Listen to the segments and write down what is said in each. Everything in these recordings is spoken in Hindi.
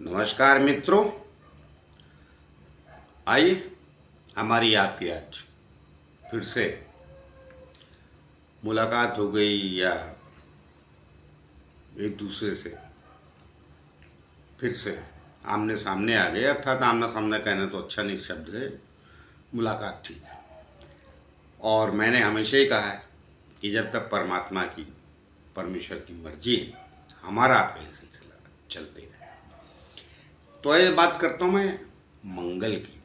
नमस्कार मित्रों, आइए हमारी आपकी आज फिर से मुलाकात हो गई या एक दूसरे से फिर से आमने सामने आ गए। अर्थात आमना सामना कहना तो अच्छा नहीं शब्द है, मुलाकात ठीक है। और मैंने हमेशा ही कहा है कि जब तक परमात्मा की, परमेश्वर की मर्जी है, हमारा आपका ये सिलसिला चलते ही रहे। तो ये बात करता हूँ मैं मंगल की,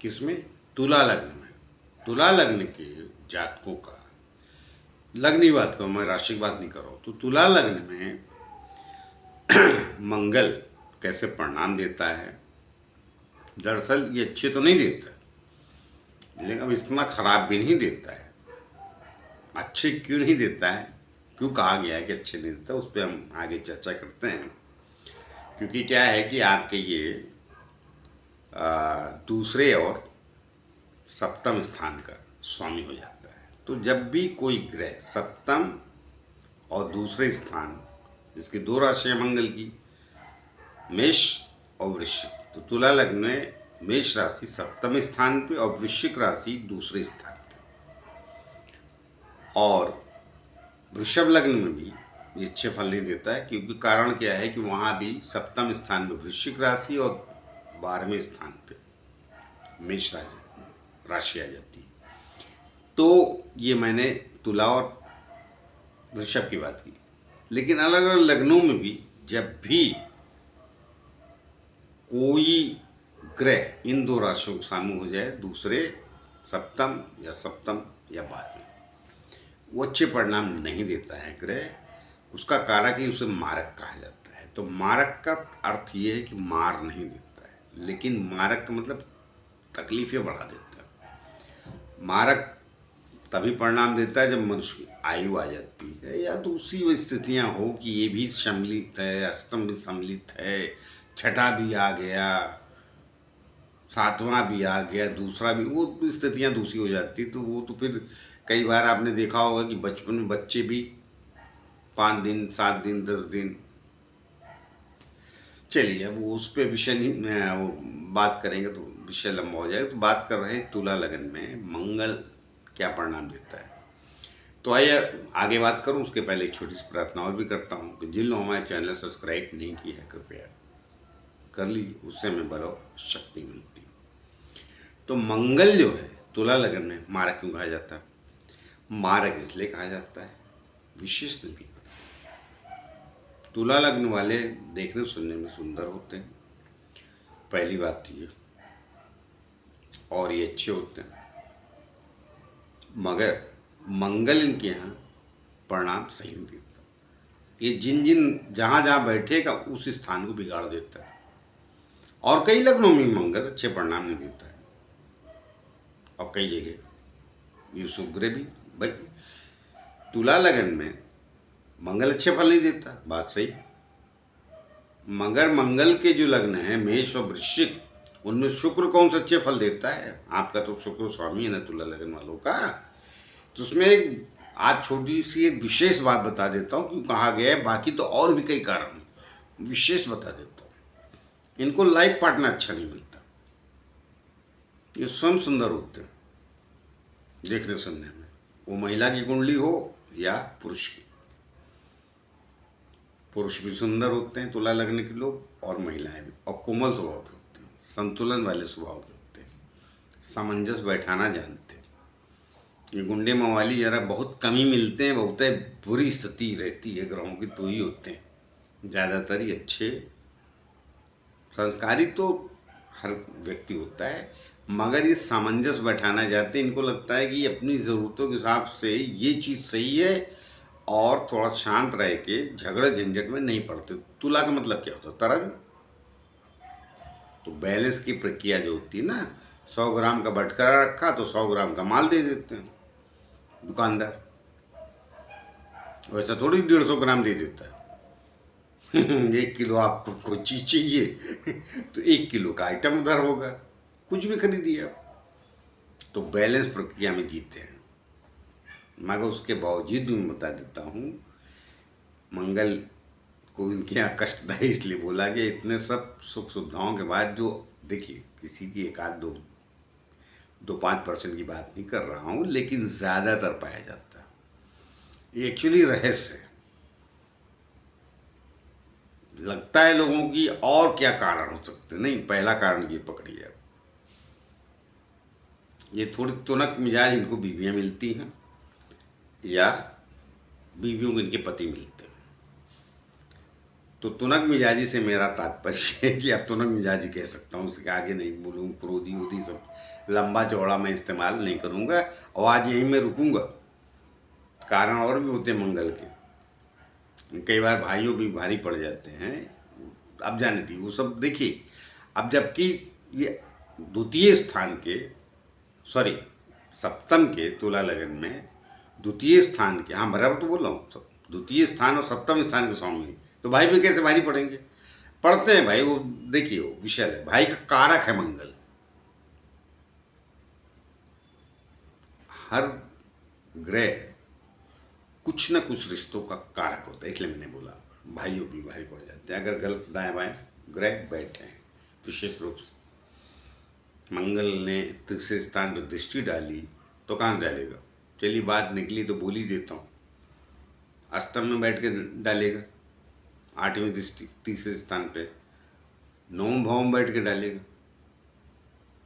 किसमें? तुला लग्न में। तुला लग्न के जातकों का, लग्न की बात करूँ मैं, राशि की बात नहीं कर रहा हूँ। तो तुला लग्न में मंगल कैसे परिणाम देता है? दरअसल ये अच्छे तो नहीं देता, लेकिन अब इतना खराब भी नहीं देता है। अच्छे क्यों नहीं देता है, क्यों कहा गया है कि अच्छे नहीं देता, उस पर हम आगे चर्चा करते हैं। क्योंकि क्या है कि आपके ये दूसरे और सप्तम स्थान का स्वामी हो जाता है। तो जब भी कोई ग्रह सप्तम और दूसरे स्थान, इसकी दो राशियां मंगल की, मेष और वृश्चिक, तो तुला लग्न में मेष राशि सप्तम स्थान पे और वृश्चिक राशि दूसरे स्थान पे, और वृषभ लग्न में भी ये अच्छे फल नहीं देता है। क्योंकि कारण क्या है कि वहाँ भी सप्तम स्थान में वृश्चिक राशि और 12वें स्थान पे मेष राशि आ जाती है। तो ये मैंने तुला और वृषभ की बात की। लेकिन अलग अलग लग्नों में भी जब भी कोई ग्रह इन दो राशियों के सामने हो जाए, दूसरे सप्तम या 12वें, वो अच्छे परिणाम नहीं देता है ग्रह। उसका कारक ही उसे मारक कहा जाता है। तो मारक का अर्थ ये है कि मार नहीं देता है, लेकिन मारक का मतलब तकलीफें बढ़ा देता है। मारक तभी परिणाम देता है जब मनुष्य की आयु आ जाती है, या दूसरी स्थितियां हो कि ये भी सम्मिलित है, अष्टम भी सम्मिलित है, छठा भी आ गया, सातवां भी आ गया, दूसरा भी, वो स्थितियां दूसरी हो जाती। तो वो तो फिर कई बार आपने देखा होगा कि बचपन में बच्चे भी 5 दिन, 7 दिन, 10 दिन, चलिए अब वो उस पर विषय नहीं, वो बात करेंगे तो विषय लंबा हो जाएगा। तो बात कर रहे हैं तुला लगन में मंगल क्या परिणाम देता है। तो आइए आगे बात करूं, उसके पहले एक छोटी सी प्रार्थना और भी करता हूं कि जिन लोगों ने हमारे चैनल सब्सक्राइब नहीं किया है, कृपया कर लीजिए, उससे हमें बल और शक्ति मिलती है। तो मंगल जो है तुला लगन में मारक क्यों कहा जाता है? मारक इसलिए कहा जाता है, विशेष नहीं भी। तुला लग्न वाले देखने सुनने में सुंदर होते हैं, पहली बात तो ये, और ये अच्छे होते हैं। मगर मंगल इनके यहाँ परिणाम सही नहीं देता। ये जिन जिन जहाँ जहाँ बैठेगा उस स्थान को बिगाड़ देता है। और कई लग्नों में मंगल अच्छे परिणाम नहीं देता है, और कई जगह ये शुभ ग्रह भी। भाई तुला लगन में मंगल अच्छे फल नहीं देता, बात सही। मगर मंगल के जो लग्न है मेष और वृश्चिक, उनमें शुक्र कौन सा अच्छे फल देता है? आपका तो शुक्र स्वामी है ना तुला लगन वालों का। तो उसमें एक आज छोटी सी एक विशेष बात बता देता हूँ, क्यों कहा गया है। बाकी तो और भी कई कारण हैं, विशेष बता देता हूँ। इनको लाइफ पार्टनर अच्छा नहीं मिलता। ये स्वयं सुंदर होते हैं देखने सुनने में, वो महिला की कुंडली हो या पुरुष की। पुरुष भी सुंदर होते हैं तुला लगने के लोग, और महिलाएं भी, और कोमल स्वभाव के होते हैं, संतुलन वाले स्वभाव के होते हैं, सामंजस्य बैठाना जानते हैं। ये गुंडे मवाली जरा बहुत कम ही मिलते हैं, बहुत बुरी स्थिति रहती है ग्रहों की तो ही होते हैं। ज़्यादातर ही अच्छे संस्कारी तो हर व्यक्ति होता है, मगर ये सामंजस्य बैठाना चाहते हैं। इनको लगता है कि अपनी ज़रूरतों के हिसाब से ये चीज़ सही है, और थोड़ा शांत रह के झगड़े झंझट में नहीं पड़ते। तुला का मतलब क्या होता है? तराजू। तो बैलेंस की प्रक्रिया जो होती है ना, 100 ग्राम का बटकरा रखा तो 100 ग्राम का माल दे देते हैं दुकानदार। वैसा थोड़ी 150 ग्राम दे देता है। 1 किलो आपको कोई चीज़ चाहिए तो 1 किलो का आइटम उधर होगा, कुछ भी खरीदिए आप। तो बैलेंस प्रक्रिया में जीते हैं। मगर उसके बावजूद भी मैं बता देता हूँ, मंगल को इनके यहाँ कष्टदायी इसलिए बोला कि इतने सब सुख सुविधाओं के बाद जो, देखिए किसी की एक आध दो 2-5% की बात नहीं कर रहा हूँ, लेकिन ज़्यादातर पाया जाता है। ये एक्चुअली रहस्य है। लगता है लोगों की और क्या कारण हो सकते, नहीं, पहला कारण ये पकड़िए, ये थोड़ी तुनक मिजाज इनको बीवियाँ मिलती हैं या बीवियों को इनके पति मिलते हैं। तो तुनक मिजाजी से मेरा तात्पर्य है कि अब तुनक मिजाजी कह सकता हूँ, उसके आगे नहीं बोलूँ। क्रोधी वोधी सब लंबा चौड़ा मैं इस्तेमाल नहीं करूँगा, और आज यहीं मैं रुकूँगा। कारण और भी होते हैं मंगल के, कई बार भाइयों भी भारी पड़ जाते हैं, अब जाने दी वो सब। देखिए, अब जबकि ये द्वितीय स्थान के, सॉरी सप्तम के तुला लगन में द्वितीय स्थान के, हाँ बराबर तो बोल रहा हूँ, द्वितीय स्थान और सप्तम स्थान के स्वामी, तो भाई पे कैसे भारी पड़ेंगे? पड़ते हैं भाई, वो देखिए वो विषय है, भाई का कारक है मंगल। हर ग्रह कुछ न कुछ रिश्तों का कारक होता है, इसलिए मैंने बोला भाइयों भी भारी पड़ जाते हैं अगर गलत दाएं बाएं ग्रह बैठे हैं। विशेष रूप से मंगल ने तीसरे स्थान पर दृष्टि डाली तो कहाँ डालेगा? चलिए बात निकली तो बोल ही देता हूँ, अष्टम में बैठ के डालेगा, 8वीं दृष्टि तीसरे स्थान पे, 9वें भाव में बैठ के डालेगा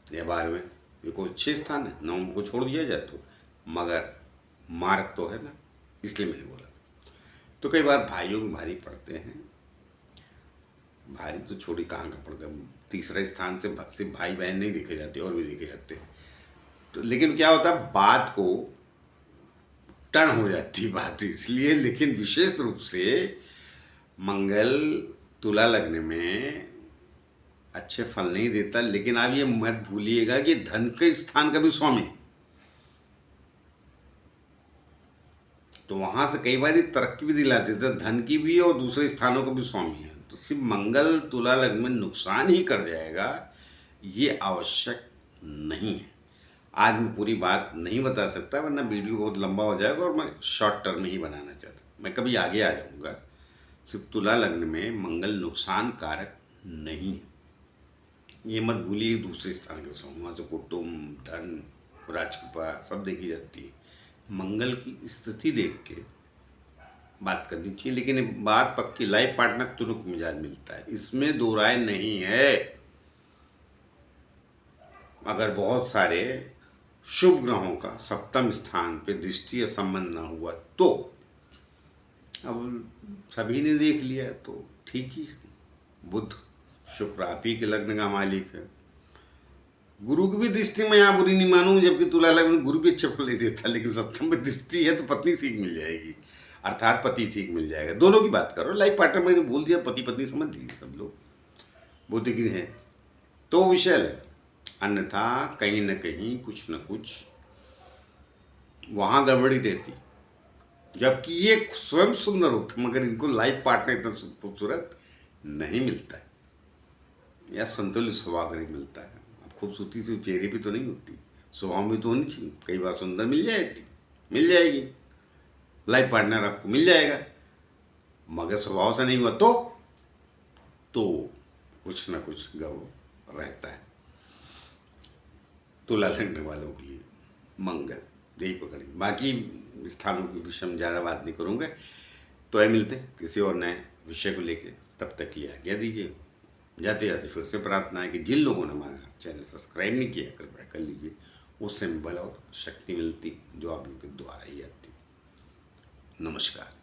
या 12वें, ये कोई अच्छे स्थान है, 9वें को छोड़ दिया जाए तो, मगर मार्ग तो है ना, इसलिए मैंने बोला। तो कई बार भाइयों को भारी पड़ते हैं, भारी तो छोड़ी कहाँ का पड़ता है, तीसरे स्थान से सिर्फ भाई बहन नहीं देखे जाते और भी देखे जाते हैं। तो लेकिन क्या होता है, बात को टर्न हो जाती बात इसलिए, लेकिन विशेष रूप से मंगल तुला लगने में अच्छे फल नहीं देता। लेकिन आप ये मत भूलिएगा कि धन के स्थान का भी स्वामी, तो वहां से कई बार तरक्की भी दिलाते थे, धन की भी और दूसरे स्थानों का भी स्वामी है। तो सिर्फ मंगल तुला लग्न में नुकसान ही कर जाएगा ये आवश्यक नहीं है। आज मैं पूरी बात नहीं बता सकता, वरना वीडियो बहुत लंबा हो जाएगा और मैं शॉर्ट टर्म में ही बनाना चाहता हूँ। मैं कभी आगे आ जाऊँगा। सिर्फ तुला लग्न में मंगल नुकसान कारक नहीं है, ये मत भूलिए। दूसरे स्थान के स्वामी, वहाँ से कुटुम्ब, धन, राजकृपा सब देखी जाती है। मंगल की स्थिति देख के बात करनी चाहिए। लेकिन ये बात पक्की, लाइफ पार्टनर तुरुक मिजाज मिलता है, इसमें दो राय नहीं है। अगर बहुत सारे शुभ ग्रहों का सप्तम स्थान पे दृष्टि या संबंध ना हुआ तो, अब सभी ने देख लिया तो ठीक ही। बुध शुक्र आप ही के लग्न का मालिक है। गुरु की भी दृष्टि में यहाँ बुरी नहीं मानूं, जबकि तुला लग्न में गुरु भी अच्छे फल नहीं देता, लेकिन सप्तम में दृष्टि है तो पत्नी ठीक मिल जाएगी, अर्थात पति ठीक मिल जाएगा। दोनों की बात करो, लाइफ पार्टनर मैंने बोल दिया, पति पत्नी समझ लीजिए सब लोग, बुद्धि की है तो विषय अलग। अन्यथा कहीं न कहीं कुछ न कुछ वहाँ गड़बड़ी रहती, जबकि ये स्वयं सुंदर होता, मगर इनको लाइफ पार्टनर इतना खूबसूरत नहीं मिलता है, या संतुलित स्वभाव नहीं मिलता है। अब खूबसूरती से चेहरे पे तो नहीं होती, स्वभाव में तो होनी चाहिए। कई बार सुंदर मिल जाएगी, लाइफ पार्टनर आपको मिल जाएगा, मगर स्वभाव से नहीं हुआ तो कुछ ना कुछ गड़बड़ रहता है। तुला लगने वालों के लिए मंगल यही पकड़ी, बाकी स्थानों के विषय में ज़्यादा बात नहीं करूँगा। तो मिलते हैं किसी और नए विषय को लेके, तब तक के लिए आज्ञा दीजिए। जाते जाते फिर से प्रार्थना है कि जिन लोगों ने हमारा चैनल सब्सक्राइब नहीं किया, कृपया कर लीजिए, उससे बल और शक्ति मिलती जो आप लोग के द्वारा ही आती। नमस्कार।